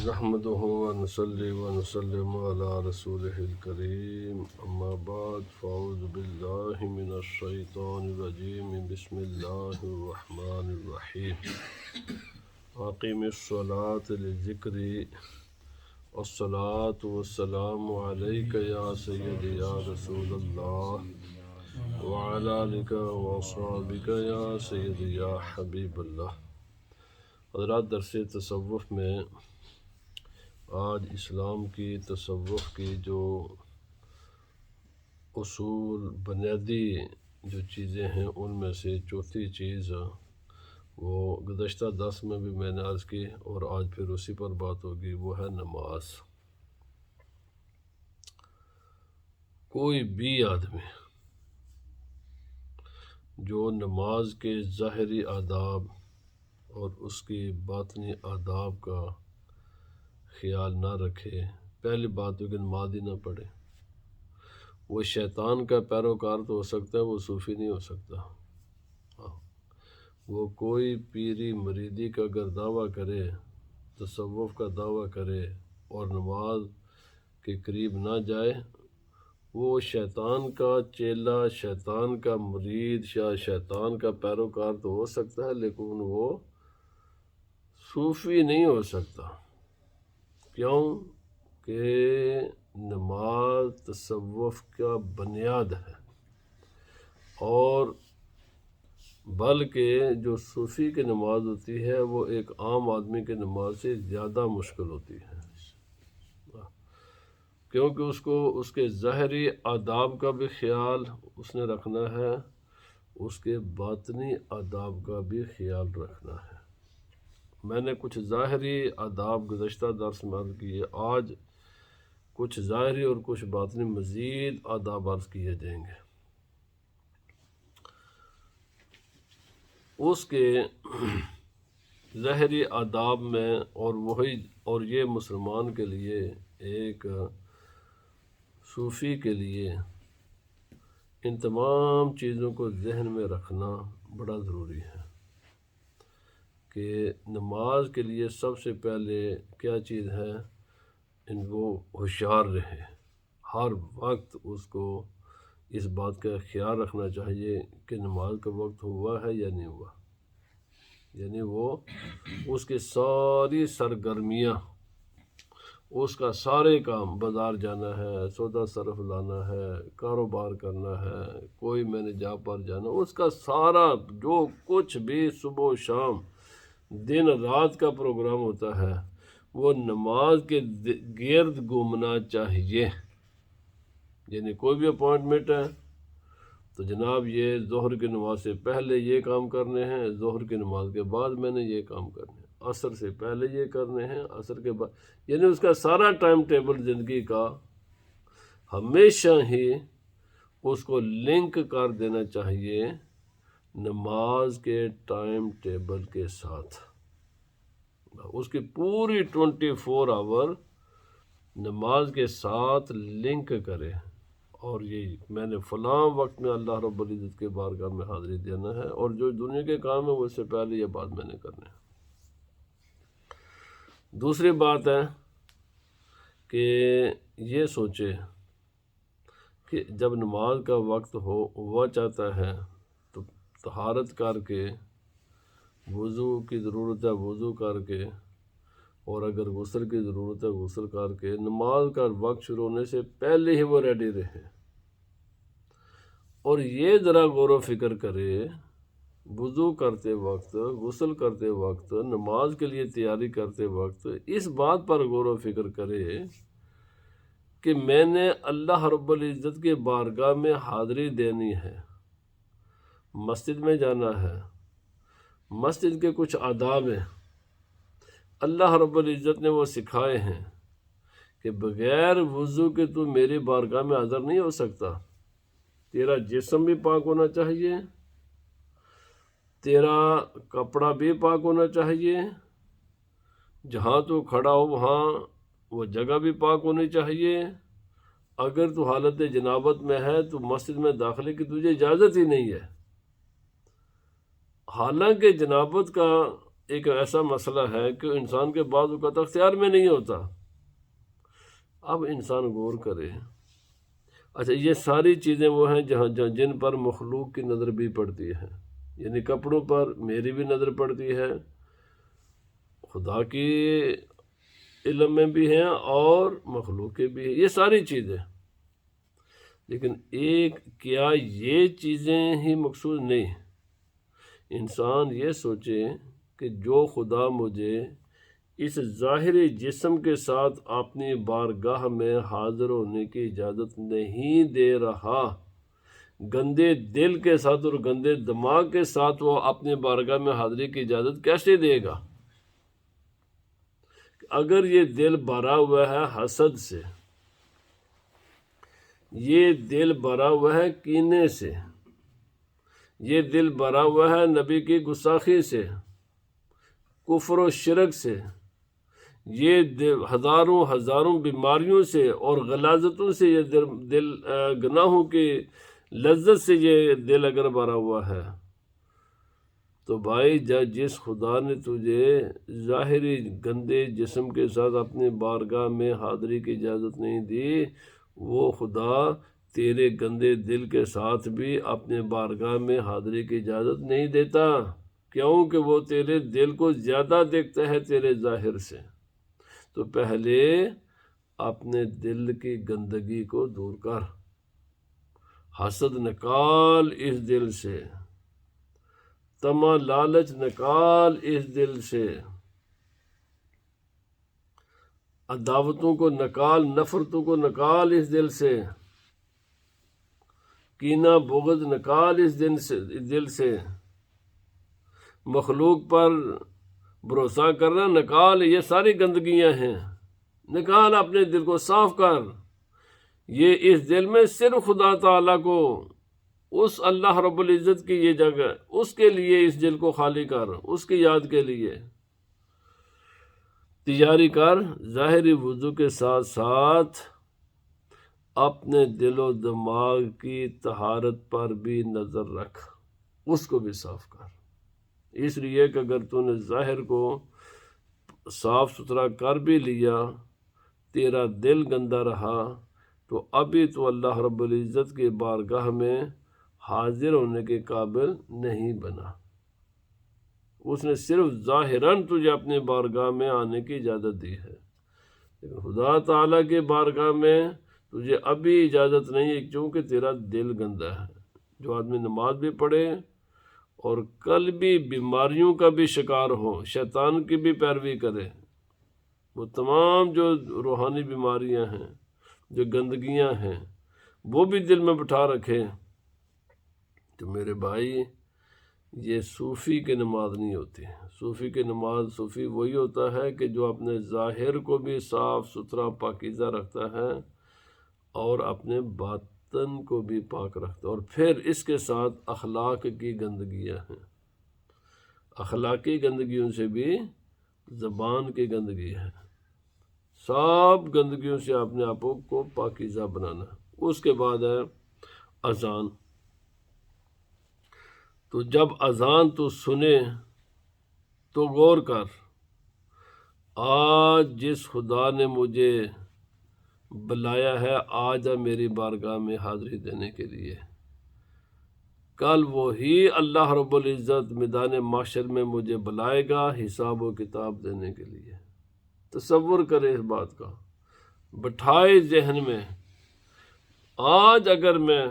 نحمده ونصلي ونسلم على رسوله الكريم أما بعد فأعوذ بالله من الشيطان الرجيم بسم الله الرحمن الرحيم أقم الصلاة للذكر والصلاة والسلام عليك يا سيدي يا رسول الله وعلى آلك وأصحابك يا سيدي يا حبيب الله۔ حضرات، درس تصوف میں آج اسلام کی تصوف کی جو اصول بنیادی جو چیزیں ہیں ان میں سے چوتھی چیز وہ گزشتہ درس میں بھی میں نے عرض کی اور آج پھر اسی پر بات ہوگی، وہ ہے نماز۔ کوئی بھی آدمی جو نماز کے ظاہری آداب اور اس کی باطنی آداب کا خیال نہ رکھے، پہلی بات تو کہ نماز ہی نہ پڑھے، وہ شیطان کا پیروکار تو ہو سکتا ہے، وہ صوفی نہیں ہو سکتا۔ وہ کوئی پیری مریدی کا اگر دعویٰ کرے، تصوف کا دعویٰ کرے اور نماز کے قریب نہ جائے، وہ شیطان کا چیلا، شیطان کا مرید یا شیطان کا پیروکار تو ہو سکتا ہے، لیکن وہ صوفی نہیں ہو سکتا۔ کیوں کہ نماز تصوف کا بنیاد ہے، اور بلکہ جو صوفی کی نماز ہوتی ہے وہ ایک عام آدمی کی نماز سے زیادہ مشکل ہوتی ہے، کیونکہ اس کو اس کے ظاہری آداب کا بھی خیال اس نے رکھنا ہے، اس کے باطنی آداب کا بھی خیال رکھنا ہے۔ میں نے کچھ ظاہری آداب گزشتہ درس میں عرض کیے، آج کچھ ظاہری اور کچھ باطنی مزید آداب عرض کیے جائیں گے۔ اس کے ظاہری آداب میں اور یہ مسلمان کے لیے، ایک صوفی کے لیے ان تمام چیزوں کو ذہن میں رکھنا بڑا ضروری ہے کہ نماز کے لیے سب سے پہلے کیا چیز ہے، ان کو ہوشیار رہے، ہر وقت اس کو اس بات کا خیال رکھنا چاہیے کہ نماز کا وقت ہوا ہے یا نہیں ہوا، یعنی وہ اس کی ساری سرگرمیاں، اس کا سارے کام، بازار جانا ہے، سودا صرف لانا ہے، کاروبار کرنا ہے، کوئی میں نے جا پر جانا، اس کا سارا جو کچھ بھی صبح و شام دن رات کا پروگرام ہوتا ہے وہ نماز کے گرد گھومنا چاہیے۔ یعنی کوئی بھی اپوائنٹمنٹ ہے تو جناب یہ ظہر کی نماز سے پہلے یہ کام کرنے ہیں، ظہر کی نماز کے بعد میں نے یہ کام کرنے ہیں، عصر سے پہلے یہ کرنے ہیں، عصر کے بعد، یعنی اس کا سارا ٹائم ٹیبل زندگی کا ہمیشہ ہی اس کو لنک کر دینا چاہیے نماز کے ٹائم ٹیبل کے ساتھ۔ اس کی پوری 24 آور نماز کے ساتھ لنک کرے، اور یہ میں نے فلاں وقت میں اللہ رب العزت کے بارگاہ میں حاضری دینا ہے، اور جو دنیا کے کام ہے وہ اس سے پہلے یہ بات میں نے کرنا ہے۔ دوسری بات ہے کہ یہ سوچے کہ جب نماز کا وقت ہوا چاہتا ہے تو طہارت کر کے، وضو کی ضرورت ہے وضو کر کے، اور اگر غسل کی ضرورت ہے غسل کر کے، نماز کا وقت شروع ہونے سے پہلے ہی وہ ریڈی رہے، اور یہ ذرا غور و فکر کرے، وضو کرتے وقت، غسل کرتے وقت، نماز کے لیے تیاری کرتے وقت اس بات پر غور و فکر کرے کہ میں نے اللہ رب العزت کے بارگاہ میں حاضری دینی ہے، مسجد میں جانا ہے، مسجد کے کچھ آداب ہیں، اللہ رب العزت نے وہ سکھائے ہیں کہ بغیر وضو کے تو میری بارگاہ میں حاضر نہیں ہو سکتا، تیرا جسم بھی پاک ہونا چاہیے، تیرا کپڑا بھی پاک ہونا چاہیے، جہاں تو کھڑا ہو وہاں وہ جگہ بھی پاک ہونی چاہیے، اگر تو حالت جنابت میں ہے تو مسجد میں داخلے کی تجھے اجازت ہی نہیں ہے، حالانکہ جنابت کا ایک ایسا مسئلہ ہے کہ انسان کے بعض اوقات اختیار میں نہیں ہوتا۔ اب انسان غور کرے، اچھا یہ ساری چیزیں وہ ہیں جن پر مخلوق کی نظر بھی پڑتی ہے، یعنی کپڑوں پر میری بھی نظر پڑتی ہے، خدا کی علم میں بھی ہیں اور مخلوق کے بھی ہیں، یہ ساری چیزیں۔ لیکن ایک کیا یہ چیزیں ہی مقصود نہیں، انسان یہ سوچے کہ جو خدا مجھے اس ظاہری جسم کے ساتھ اپنی بارگاہ میں حاضر ہونے کی اجازت نہیں دے رہا، گندے دل کے ساتھ اور گندے دماغ کے ساتھ وہ اپنی بارگاہ میں حاضری کی اجازت کیسے دے گا؟ اگر یہ دل بھرا ہوا ہے حسد سے، یہ دل بھرا ہوا ہے کینے سے، یہ دل بھرا ہوا ہے نبی کی گستاخی سے، کفر و شرک سے، یہ ہزاروں بیماریوں سے اور غلاظتوں سے، یہ دل گناہوں کی لذت سے یہ دل اگر بھرا ہوا ہے، تو بھائی جس خدا نے تجھے ظاہری گندے جسم کے ساتھ اپنی بارگاہ میں حاضری کی اجازت نہیں دی، وہ خدا تیرے گندے دل کے ساتھ بھی اپنے بارگاہ میں حاضری کی اجازت نہیں دیتا، کیونکہ وہ تیرے دل کو زیادہ دیکھتا ہے تیرے ظاہر سے۔ تو پہلے اپنے دل کی گندگی کو دور کر، حسد نکال اس دل سے، طمع لالچ نکال اس دل سے، عداوتوں کو نکال، نفرتوں کو نکال اس دل سے، کینہ بغض نکال اس دل سے، مخلوق پر بھروسہ کرنا نکال، یہ ساری گندگیاں ہیں، نکال اپنے دل کو صاف کر۔ یہ اس دل میں صرف خدا تعالیٰ کو، اس اللہ رب العزت کی یہ جگہ، اس کے لیے اس دل کو خالی کر، اس کی یاد کے لیے تیاری کر۔ ظاہری وضو کے ساتھ ساتھ اپنے دل و دماغ کی طہارت پر بھی نظر رکھ، اس کو بھی صاف کر، اس لیے کہ اگر تو نے ظاہر کو صاف ستھرا کر بھی لیا، تیرا دل گندا رہا، تو ابھی تو اللہ رب العزت کی بارگاہ میں حاضر ہونے کے قابل نہیں بنا۔ اس نے صرف ظاہراً تجھے اپنی بارگاہ میں آنے کی اجازت دی ہے، لیکن خدا تعالیٰ کی بارگاہ میں تجھے ابھی اجازت نہیں ہے، کیونکہ تیرا دل گندا ہے۔ جو آدمی نماز بھی پڑھے اور قلبی بیماریوں کا بھی شکار ہو، شیطان کی بھی پیروی کرے، وہ تمام جو روحانی بیماریاں ہیں، جو گندگیاں ہیں، وہ بھی دل میں بٹھا رکھے، تو میرے بھائی یہ صوفی کی نماز نہیں ہوتی۔ صوفی کی نماز، صوفی وہی ہوتا ہے کہ جو اپنے ظاہر کو بھی صاف ستھرا پاکیزہ رکھتا ہے اور اپنے باطن کو بھی پاک رکھتا ہے، اور پھر اس کے ساتھ اخلاق کی گندگیاں ہیں، اخلاقی گندگیوں سے بھی زبان کی گندگی ہے، سب گندگیوں سے اپنے آپ کو پاکیزہ بنانا۔ اس کے بعد ہے اذان۔ تو جب اذان تو سنے تو غور کر، آج جس خدا نے مجھے بلایا ہے آج میری بارگاہ میں حاضری دینے کے لیے، کل وہی اللہ رب العزت میدان محشر میں مجھے بلائے گا حساب و کتاب دینے کے لیے۔ تصور کرے اس بات کا، بٹھائے ذہن میں، آج اگر میں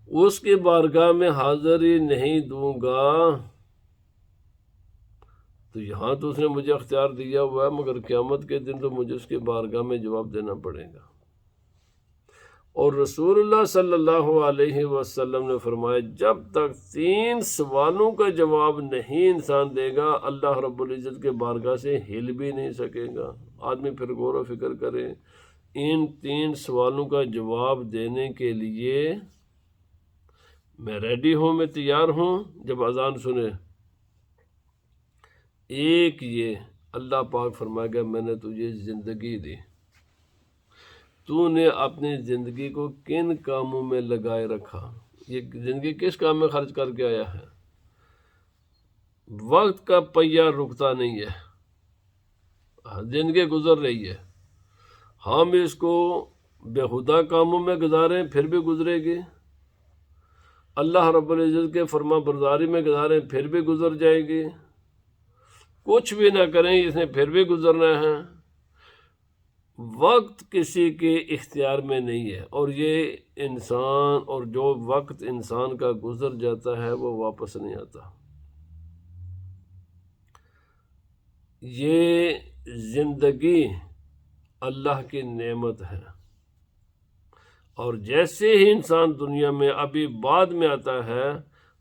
اس کی بارگاہ میں حاضری نہیں دوں گا تو یہاں تو اس نے مجھے اختیار دیا ہوا ہے، مگر قیامت کے دن تو مجھے اس کی بارگاہ میں جواب دینا پڑے گا۔ اور رسول اللہ صلی اللہ علیہ وسلم نے فرمایا، جب تک 3 سوالوں کا جواب نہیں انسان دے گا، اللہ رب العزت کے بارگاہ سے ہل بھی نہیں سکے گا۔ آدمی پھر غور و فکر کرے، ان 3 سوالوں کا جواب دینے کے لیے میں ریڈی ہوں، میں تیار ہوں۔ جب اذان سنے، ایک یہ اللہ پاک فرمائے گا، میں نے تجھے زندگی دی، تو نے اپنی زندگی کو کن کاموں میں لگائے رکھا، یہ زندگی کس کام میں خرچ کر کے آیا ہے؟ وقت کا پہیہ رکتا نہیں ہے، زندگی گزر رہی ہے، ہم اس کو بےہودہ کاموں میں گزاریں پھر بھی گزرے گی، اللہ رب العزت کے فرما برداری میں گزاریں پھر بھی گزر جائے گی، کچھ بھی نہ کریں اس نے پھر بھی گزرنا ہے۔ وقت کسی کے اختیار میں نہیں ہے، اور یہ انسان اور جو وقت انسان کا گزر جاتا ہے وہ واپس نہیں آتا۔ یہ زندگی اللہ کی نعمت ہے، اور جیسے ہی انسان دنیا میں ابھی بعد میں آتا ہے،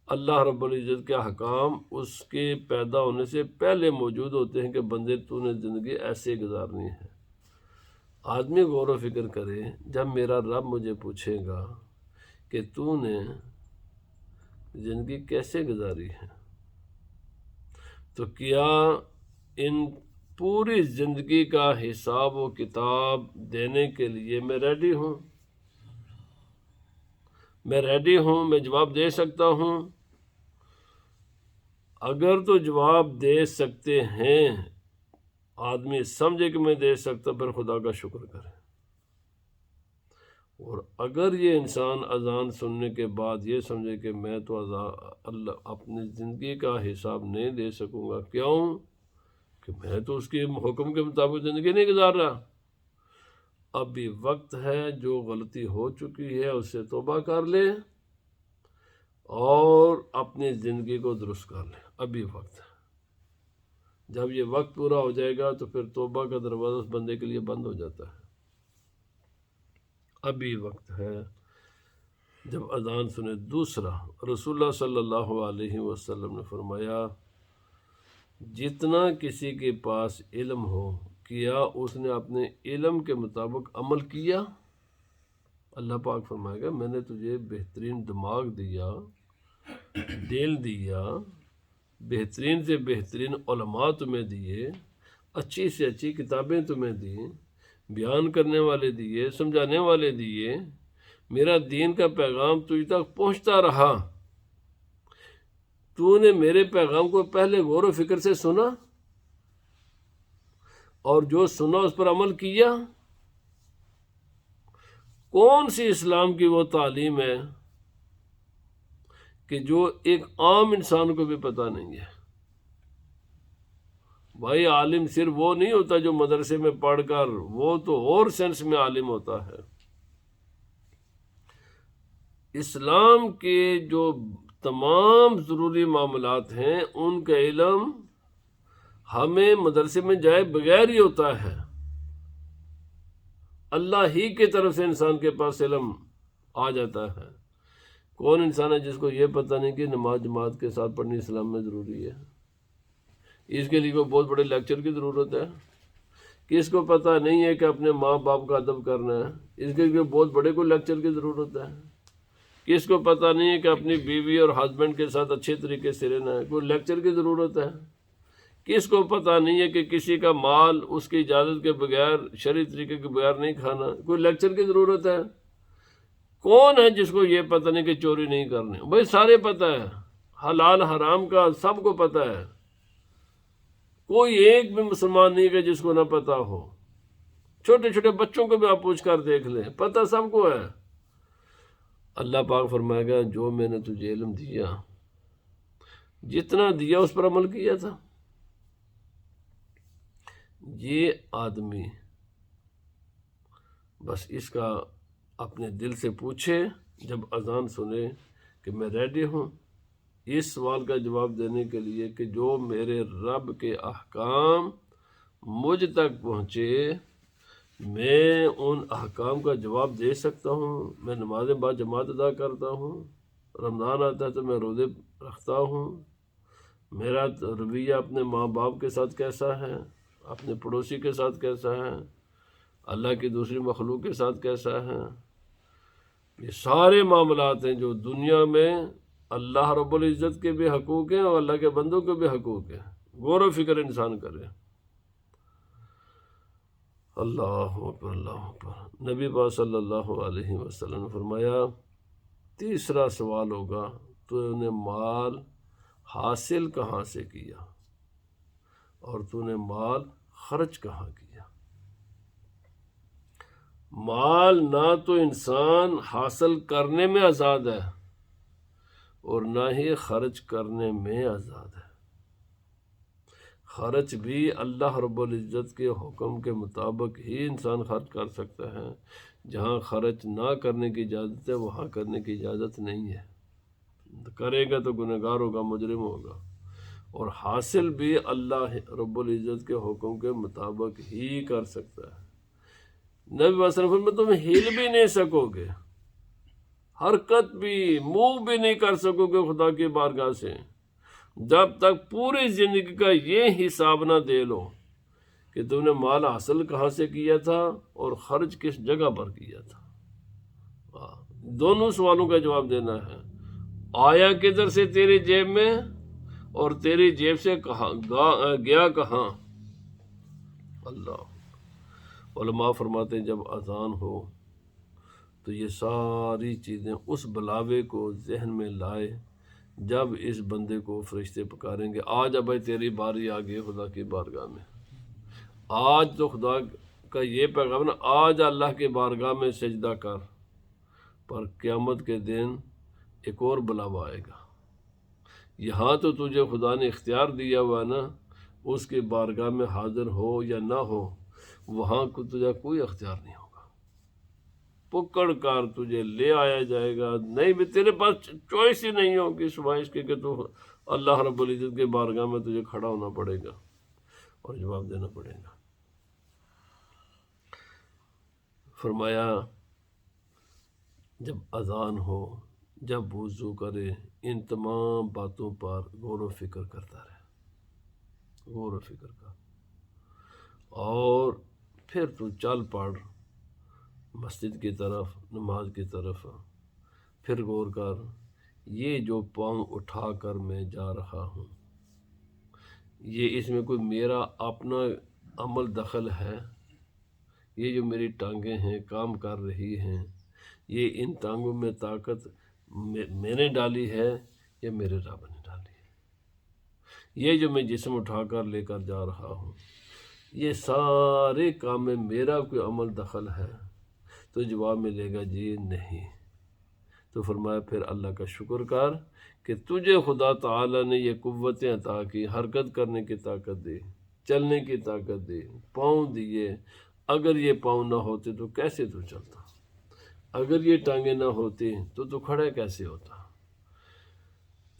اللہ رب العزت کے احکام اس کے پیدا ہونے سے پہلے موجود ہوتے ہیں کہ بندے تو نے زندگی ایسے گزارنی ہے۔ آدمی غور و فکر کرے، جب میرا رب مجھے پوچھے گا کہ تو نے زندگی کیسے گزاری ہے، تو کیا ان پوری زندگی کا حساب و کتاب دینے کے لیے میں ریڈی ہوں؟ میں جواب دے سکتا ہوں؟ اگر تو جواب دے سکتے ہیں، آدمی سمجھے کہ میں دے سکتا، پھر خدا کا شکر کرے۔ اور اگر یہ انسان اذان سننے کے بعد یہ سمجھے کہ میں تو اللہ اپنی زندگی کا حساب نہیں دے سکوں گا، کیوں کہ میں تو اس کے حکم کے مطابق زندگی نہیں گزار رہا، ابھی وقت ہے، جو غلطی ہو چکی ہے اس سے توبہ کر لے اور اپنی زندگی کو درست کر لے، ابھی وقت ہے۔ جب یہ وقت پورا ہو جائے گا تو پھر توبہ کا دروازہ اس بندے کے لیے بند ہو جاتا ہے، ابھی وقت ہے جب اذان سنے۔ دوسرا، رسول اللہ صلی اللہ علیہ وسلم نے فرمایا، جتنا کسی کے پاس علم ہو، کیا اس نے اپنے علم کے مطابق عمل کیا؟ اللہ پاک فرمائے گا میں نے تجھے بہترین دماغ دیا، دل دیا، بہترین سے بہترین علماء تمہیں دیے، اچھی سے اچھی کتابیں تمہیں دیں، بیان کرنے والے دیے، سمجھانے والے دیے، میرا دین کا پیغام تجھ تک پہنچتا رہا، تو نے میرے پیغام کو پہلے غور و فکر سے سنا اور جو سنا اس پر عمل کیا؟ کون سی اسلام کی وہ تعلیم ہے کہ جو ایک عام انسان کو بھی پتہ نہیں ہے؟ بھائی عالم صرف وہ نہیں ہوتا جو مدرسے میں پڑھ کر، وہ تو اور سینس میں عالم ہوتا ہے۔ اسلام کے جو تمام ضروری معاملات ہیں ان کا علم ہمیں مدرسے میں جائے بغیر ہی ہوتا ہے، اللہ ہی کی طرف سے انسان کے پاس علم آ جاتا ہے۔ کون انسان ہے جس کو یہ پتہ نہیں کہ نماز جماعت کے ساتھ پڑھنی اسلام میں ضروری ہے؟ اس کے لیے کوئی بہت بڑے لیکچر کی ضرورت ہے؟ کس کو پتہ نہیں ہے کہ اپنے ماں باپ کا ادب کرنا ہے؟ اس کے لیے بہت بڑے کو لیکچر کی ضرورت ہے؟ کس کو پتہ نہیں ہے کہ اپنی بیوی اور ہسبینڈ کے ساتھ اچھے طریقے سے رہنا ہے؟ کوئی لیکچر کی ضرورت ہے؟ کس کو پتہ نہیں ہے کہ کسی کا مال اس کی اجازت کے بغیر، شرعی طریقے کے بغیر نہیں کھانا؟ کوئی لیکچر کی ضرورت ہے؟ کون ہے جس کو یہ پتہ نہیں کہ چوری نہیں کرنی؟ بھائی سارے پتہ ہے، حلال حرام کا سب کو پتہ ہے، کوئی ایک بھی مسلمان نہیں کہ جس کو نہ پتہ ہو۔ چھوٹے چھوٹے بچوں کو بھی آپ پوچھ کر دیکھ لیں، پتہ سب کو ہے۔ اللہ پاک فرمائے گا جو میں نے تجھے علم دیا، جتنا دیا اس پر عمل کیا تھا؟ یہ آدمی بس اس کا اپنے دل سے پوچھے جب اذان سنے کہ میں ریڈی ہوں اس سوال کا جواب دینے کے لیے کہ جو میرے رب کے احکام مجھ تک پہنچے، میں ان احکام کا جواب دے سکتا ہوں، میں نمازیں با جماعت ادا کرتا ہوں، رمضان آتا ہے تو میں روزے رکھتا ہوں، میرا رویہ اپنے ماں باپ کے ساتھ کیسا ہے، اپنے پڑوسی کے ساتھ کیسا ہے، اللہ کی دوسری مخلوق کے ساتھ کیسا ہے۔ یہ سارے معاملات ہیں جو دنیا میں اللہ رب العزت کے بھی حقوق ہیں اور اللہ کے بندوں کے بھی حقوق ہیں، غور و فکر انسان کرے۔ اللہ اکبر، اللہ اکبر۔ نبی پاک صلی اللہ علیہ وسلم نے فرمایا تیسرا سوال ہوگا تو نے مال حاصل کہاں سے کیا اور تو نے مال خرچ کہاں کیا۔ مال نہ تو انسان حاصل کرنے میں آزاد ہے اور نہ ہی خرچ کرنے میں آزاد ہے۔ خرچ بھی اللہ رب العزت کے حکم کے مطابق ہی انسان خرچ کر سکتا ہے۔ جہاں خرچ نہ کرنے کی اجازت ہے وہاں کرنے کی اجازت نہیں ہے، کرے گا تو گنہگار ہوگا، مجرم ہوگا۔ اور حاصل بھی اللہ رب العزت کے حکم کے مطابق ہی کر سکتا ہے۔ نبی صلی اللہ علیہ وسلم میں تم ہل بھی نہیں سکو گے، حرکت بھی، موو بھی نہیں کر سکو گے خدا کی بارگاہ سے جب تک پوری زندگی کا یہ حساب نہ دے لو کہ تم نے مال حاصل کہاں سے کیا تھا اور خرچ کس جگہ پر کیا تھا۔ دونوں سوالوں کا جواب دینا ہے، آیا کدھر سے تیری جیب میں اور تیری جیب سے گیا کہاں۔ اللہ علماء فرماتے ہیں جب اذان ہو تو یہ ساری چیزیں اس بلاوے کو ذہن میں لائے جب اس بندے کو فرشتے پکاریں گے، آج اب تیری باری آ گئی خدا کی بارگاہ میں۔ آج تو خدا کا یہ پیغام نا، آج اللہ کی بارگاہ میں سجدہ کر، پر قیامت کے دن ایک اور بلاوا آئے گا۔ یہاں تو تجھے خدا نے اختیار دیا ہوا نا، اس کی بارگاہ میں حاضر ہو یا نہ ہو، وہاں کو تجھے کوئی اختیار نہیں ہوگا، پکڑ کر تجھے لے آیا جائے گا۔ نہیں بھی تیرے پاس چوائس ہی نہیں ہوگی سوائے اس کے کہ تو اللہ رب العزت کے بارگاہ میں تجھے کھڑا ہونا پڑے گا اور جواب دینا پڑے گا۔ فرمایا جب اذان ہو، جب وضو کرے، ان تمام باتوں پر غور و فکر کرتا رہے، غور و فکر کر، اور پھر تو چل پڑ مسجد کی طرف، نماز کی طرف۔ پھر غور کر، یہ جو پاؤں اٹھا کر میں جا رہا ہوں، یہ اس میں کوئی میرا اپنا عمل دخل ہے؟ یہ جو میری ٹانگیں ہیں کام کر رہی ہیں، یہ ان ٹانگوں میں طاقت میں نے ڈالی ہے یا میرے رب نے ڈالی ہے؟ یہ جو میں جسم اٹھا کر لے کر جا رہا ہوں، یہ سارے کام میں میرا کوئی عمل دخل ہے؟ تو جواب ملے گا جی نہیں۔ تو فرمایا پھر اللہ کا شکر کر کہ تجھے خدا تعالیٰ نے یہ قوتیں عطا کی، حرکت کرنے کی طاقت دی، چلنے کی طاقت دی، پاؤں دیے۔ اگر یہ پاؤں نہ ہوتے تو کیسے تو چلتا؟ اگر یہ ٹانگیں نہ ہوتی تو کھڑا کیسے ہوتا؟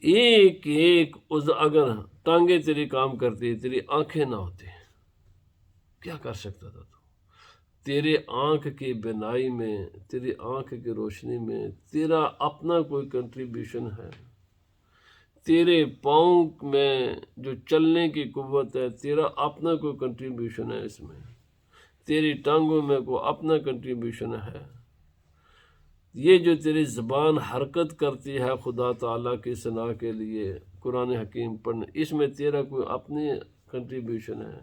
ایک ایک اگر ٹانگیں تیری کام کرتی، تیری آنکھیں نہ ہوتی، کیا کر سکتا تھا تو؟ تیرے آنکھ کی بینائی میں، تیری آنکھ کی روشنی میں تیرا اپنا کوئی کنٹریبیوشن ہے؟ تیرے پاؤں میں جو چلنے کی قوت ہے، تیرا اپنا کوئی کنٹریبیوشن ہے اس میں؟ تیری ٹانگوں میں کوئی اپنا کنٹریبیوشن ہے؟ یہ جو تیری زبان حرکت کرتی ہے خدا تعالیٰ کی ثنا کے لیے، قرآن حکیم پڑھنے، اس میں تیرا کوئی اپنی کنٹریبیوشن ہے؟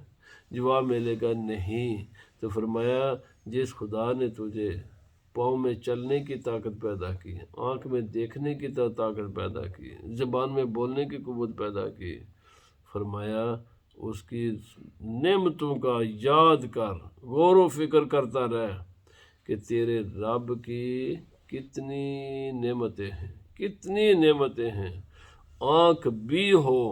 جواب ملے گا نہیں۔ تو فرمایا جس خدا نے تجھے پاؤں میں چلنے کی طاقت پیدا کی، آنکھ میں دیکھنے کی طاقت پیدا کی، زبان میں بولنے کی قوت پیدا کی، فرمایا اس کی نعمتوں کا یاد کر، غور و فکر کرتا رہ کہ تیرے رب کی کتنی نعمتیں ہیں، کتنی نعمتیں ہیں۔ آنکھ بھی ہو،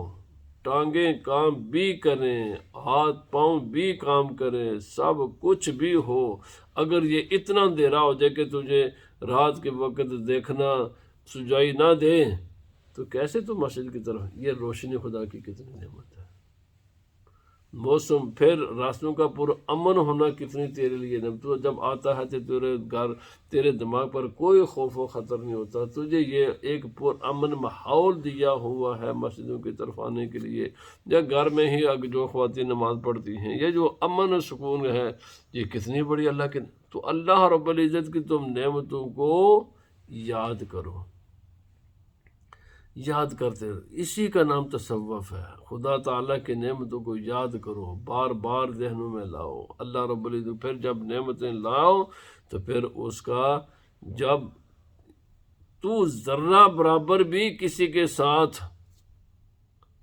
ٹانگیں کام بھی کریں، ہاتھ پاؤں بھی کام کریں، سب کچھ بھی ہو، اگر یہ اتنا اندھیرا ہو جائے کہ تجھے رات کے وقت دیکھنا سجائی نہ دے تو کیسے تو مسجد کی طرف؟ یہ روشنی خدا کی کتنی نعمت ہے۔ موسم، پھر راستوں کا پر امن ہونا کتنی تیرے لیے نعمت۔ تو جب آتا ہے تو تیرے گھر، تیرے دماغ پر کوئی خوف و خطر نہیں ہوتا، تجھے یہ ایک پر امن ماحول دیا ہوا ہے مسجدوں کی طرف آنے کے لیے، یا گھر میں ہی جو خواتین نماز پڑھتی ہیں، یہ جو امن و سکون ہے، یہ کتنی بڑی اللہ کی۔ تو اللہ رب العزت کی تم نعمتوں کو یاد کرو، یاد کرتے رہو، اسی کا نام تصوف ہے۔ خدا تعالیٰ کی نعمتوں کو یاد کرو، بار بار ذہنوں میں لاؤ۔ اللہ رب العزت پھر جب نعمتیں لاؤ تو پھر اس کا، جب تو ذرہ برابر بھی کسی کے ساتھ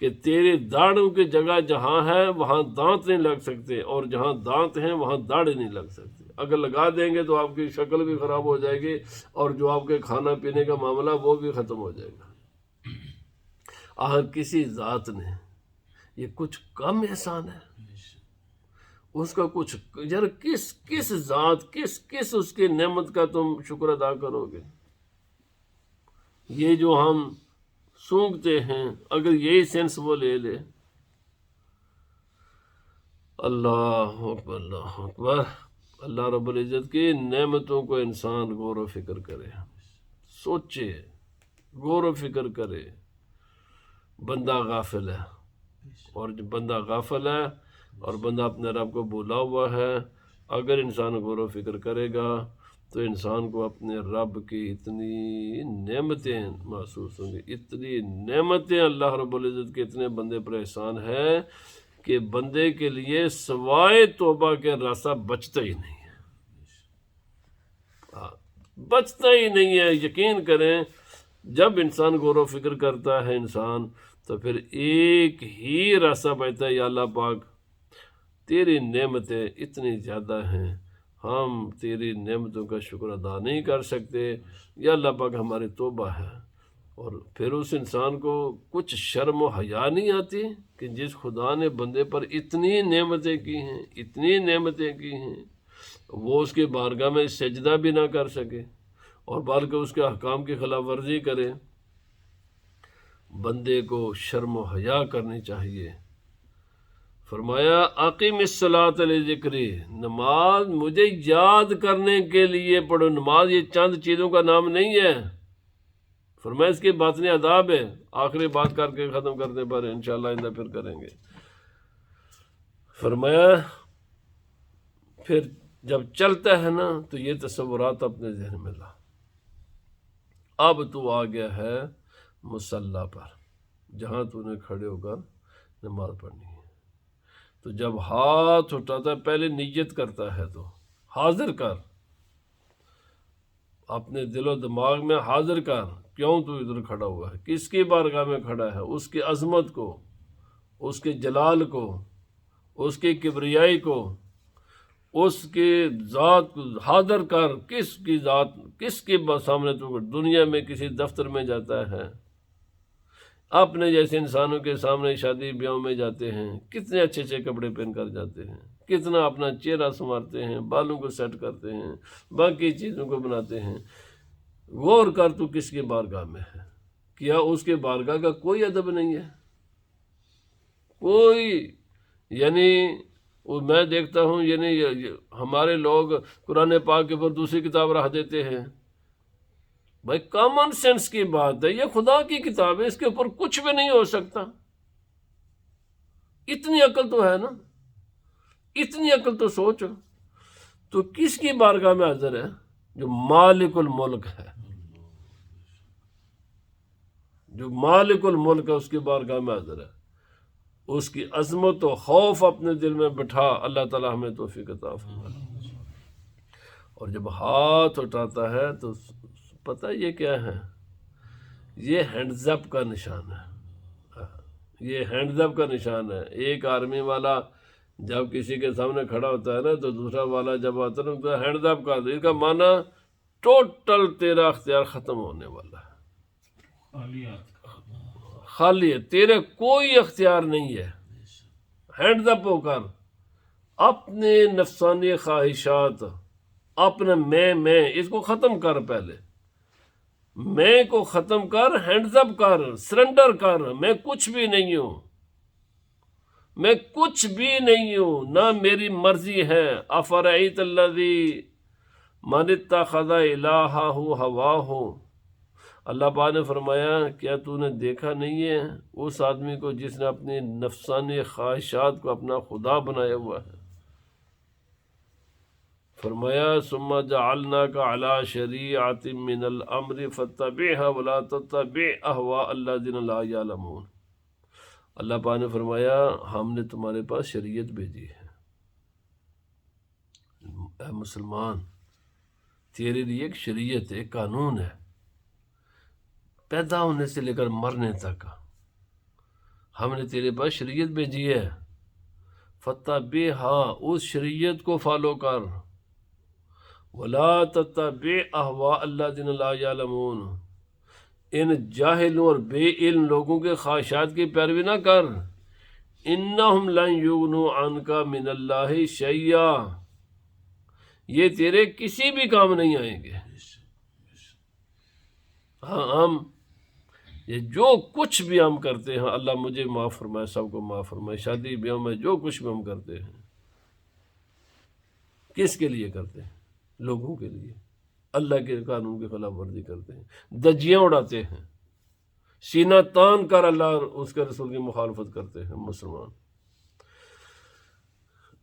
کہ تیرے داڑھوں کی جگہ جہاں ہے وہاں دانت نہیں لگ سکتے، اور جہاں دانت ہیں وہاں داڑھی نہیں لگ سکتے۔ اگر لگا دیں گے تو آپ کی شکل بھی خراب ہو جائے گی، اور جو آپ کے کھانا پینے کا معاملہ وہ بھی ختم ہو جائے گا۔ آخر کسی ذات نے یہ کچھ کم احسان ہے اس کا؟ کچھ یار کس ذات کس اس کی نعمت کا تم شکر ادا کرو گے؟ یہ جو ہم سونگتے ہیں، اگر یہی سینس وہ لے لے، اللہ اکبر اللہ اکبر، اللہ رب العزت کی نعمتوں کو انسان غور و فکر کرے، سوچے، غور و فکر کرے۔ بندہ غافل ہے، اور جو بندہ غافل ہے اور بندہ اپنے رب کو بھولا ہوا ہے، اگر انسان غور و فکر کرے گا تو انسان کو اپنے رب کی اتنی نعمتیں محسوس ہوں گی، اتنی نعمتیں اللہ رب العزت کے اتنے بندے پر احسان ہے کہ بندے کے لیے سوائے توبہ کے راستہ بچتا ہی نہیں ہے، بچتا ہی نہیں ہے۔ یقین کریں، جب انسان غور و فکر کرتا ہے انسان، تو پھر ایک ہی راستہ بچتا ہے، یا اللہ پاک تیری نعمتیں اتنی زیادہ ہیں، ہم تیری نعمتوں کا شکر ادا نہیں کر سکتے، یا اللہ پاک ہماری توبہ ہے۔ اور پھر اس انسان کو کچھ شرم و حیا نہیں آتی کہ جس خدا نے بندے پر اتنی نعمتیں کی ہیں، اتنی نعمتیں کی ہیں، وہ اس کے بارگاہ میں سجدہ بھی نہ کر سکے، اور بلکہ اس کے احکام کی خلاف ورزی کرے۔ بندے کو شرم و حیا کرنی چاہیے۔ فرمایا اقیم الصلاۃ لذکری، نماز مجھے یاد کرنے کے لیے پڑھو۔ نماز یہ چند چیزوں کا نام نہیں ہے، فرمایا اس کی باطنی آداب ہے۔ آخری بات کر کے ختم کرنے پر انشاءاللہ آئندہ پھر کریں گے۔ فرمایا پھر جب چلتا ہے نا تو یہ تصورات اپنے ذہن میں لا۔ اب تو آ گیا ہے مصلی پر، جہاں تو نے کھڑے ہو کر نماز پڑھنی ہے، تو جب ہاتھ اٹھاتا ہے پہلے نیت کرتا ہے، تو حاضر کر، اپنے دل و دماغ میں حاضر کر، کیوں تو ادھر کھڑا ہوا ہے، کس کی بارگاہ میں کھڑا ہے، اس کی عظمت کو، اس کے جلال کو، اس کی کبریائی کو، اس کی ذات کو حاضر کر۔ کس کی ذات، کس کے سامنے تو دنیا میں کسی دفتر میں جاتا ہے، اپنے جیسے انسانوں کے سامنے شادی بیاہوں میں جاتے ہیں، کتنے اچھے اچھے کپڑے پہن کر جاتے ہیں، کتنا اپنا چہرہ سنوارتے ہیں، بالوں کو سیٹ کرتے ہیں، باقی چیزوں کو بناتے ہیں۔ غور کر تو کس کی بارگاہ میں ہے، کیا اس کے بارگاہ کا کوئی ادب نہیں ہے؟ کوئی، یعنی میں دیکھتا ہوں، یعنی ہمارے لوگ قرآن پاک کے اوپر دوسری کتاب رکھ دیتے ہیں۔ بھائی کامن سینس کی بات ہے، یہ خدا کی کتاب ہے، اس کے اوپر کچھ بھی نہیں ہو سکتا۔ اتنی عقل تو ہے نا، اتنی عقل تو سوچ۔ تو کس کی بارگاہ میں حاضر ہے؟ جو مالک الملک ہے، جو مالک الملک ہے، اس کی بارگاہ میں حاضر ہے۔ اس کی عظمت و خوف اپنے دل میں بٹھا، اللہ تعالیٰ ہمیں توفیق عطا فرمائے۔ اور جب ہاتھ اٹھاتا ہے تو پتہ یہ کیا ہے؟ یہ ہینڈز اپ کا نشان ہے، یہ ہینڈز اپ کا نشان ہے۔ ایک آرمی والا جب کسی کے سامنے کھڑا ہوتا ہے نا، تو دوسرا والا جب آتا ہے نا تو ہینڈز اپ کا، اس کا معنی ٹوٹل تیرا اختیار ختم ہونے والا ہے، خالی ہے، تیرے کوئی اختیار نہیں ہے۔ ہینڈز اپ ہو کر اپنے نفسانی خواہشات، اپنے میں اس کو ختم کر، پہلے میں کو ختم کر، ہینڈز اپ کر، سرنڈر کر۔ میں کچھ بھی نہیں ہوں، میں کچھ بھی نہیں ہوں، نہ میری مرضی ہے۔ افرأیت الذی من اتخذ الہہ ہواہ، اللہ پاک نے فرمایا کیا تو نے دیکھا نہیں ہے اس آدمی کو جس نے اپنی نفسانی خواہشات کو اپنا خدا بنایا ہوا ہے؟ فرمایا ثم جعلناک علی شریعۃ من الامر فاتبعها ولا تتبع اہواء الذین لا یعلمون۔ اللہ پاک نے فرمایا ہم نے تمہارے پاس شریعت بھیجی ہے، اے مسلمان تیرے لیے ایک شریعت، ایک قانون ہے، پیدا ہونے سے لے کر مرنے تک۔ ہم نے تیرے پاس شریعت بھیجی ہے، فاتبعھا، اس شریعت کو فالو کر، ولا تتبع اہواء الذین لا یعلمون، ان جاہلوں اور بے علم لوگوں کے خواہشات کی پیروی نہ کر، انہم لن یغنوا عنک من اللہ شیئا، یہ تیرے کسی بھی کام نہیں آئیں گے۔ ہاں ہم یہ جو کچھ بھی ہم کرتے ہیں، اللہ مجھے معاف فرمائے، سب کو معاف فرمائے، شادی بیاہ میں جو کچھ بھی ہم کرتے ہیں کس کے لیے کرتے ہیں؟ لوگوں کے لیے، اللہ کے قانون کی خلاف ورزی کرتے ہیں، دجیاں اڑاتے ہیں، سینہ تان کر اللہ اور اس کے رسول کی مخالفت کرتے ہیں مسلمان،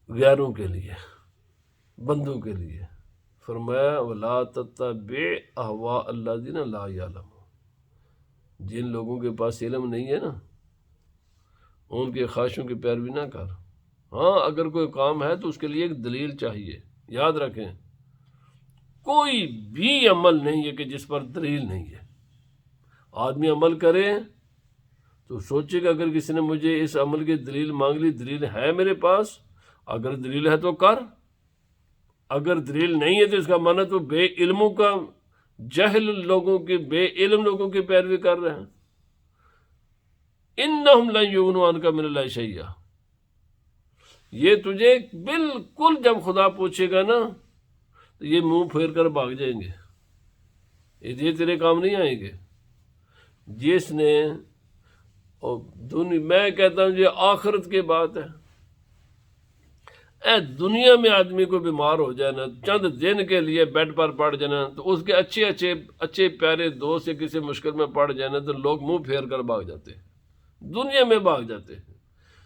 غیروں کے لیے، بندوں کے لیے۔ فرمایا وَلَا تَتَّبِعْ أَهْوَاءَ الَّذِينَ لَا يَعْلَمُونَ، جن لوگوں کے پاس علم نہیں ہے نا، ان کے خواہشوں کی پیروی نہ کر۔ ہاں اگر کوئی کام ہے تو اس کے لیے ایک دلیل چاہیے، یاد رکھیں کوئی بھی عمل نہیں ہے کہ جس پر دلیل نہیں ہے۔ آدمی عمل کرے تو سوچے کہ اگر کسی نے مجھے اس عمل کی دلیل مانگ لی، دلیل ہے میرے پاس، اگر دلیل ہے تو کر، اگر دلیل نہیں ہے تو اس کا معنی تو بے علموں کا، جہل لوگوں کی، بے علم لوگوں کی پیروی کر رہے ہیں۔ انہم لن یغنوا عنک من اللہ شیئا، یہ تجھے بالکل جب خدا پوچھے گا نا تو یہ منہ پھیر کر بھاگ جائیں گے، یہ تیرے کام نہیں آئیں گے۔ جس نے میں کہتا ہوں یہ آخرت کی بات ہے، دنیا میں آدمی کو بیمار ہو جائے نا، چند دن کے لیے بیڈ پر پڑ جانا، تو اس کے اچھے پیارے دوست یا کسی مشکل میں پڑ جائے نا تو لوگ منہ پھیر کر بھاگ جاتے ہیں، دنیا میں بھاگ جاتے ہیں،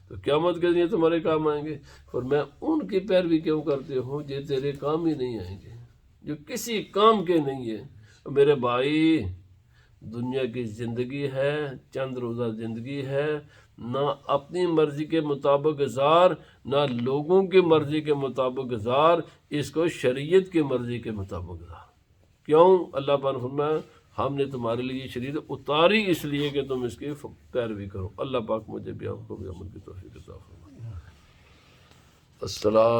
تو قیامت کے لیے تمہارے کام آئیں گے۔ اور میں ان کی پیروی کیوں کرتے ہوں جو تیرے کام ہی نہیں آئیں گے، جو کسی کام کے نہیں ہے۔ میرے بھائی دنیا کی زندگی ہے، چند روزہ زندگی ہے، نہ اپنی مرضی کے مطابق گزار، نہ لوگوں کی مرضی کے مطابق گزار، اس کو شریعت کی مرضی کے مطابق گزار۔ کیوں؟ اللہ پاک نے فرمایا ہم نے تمہارے لیے شریعت اتاری اس لیے کہ تم اس کی پیروی کرو۔ اللہ پاک مجھے بھی آپ کو بھی عمل کی توفیق عطا فرمائے۔ السلام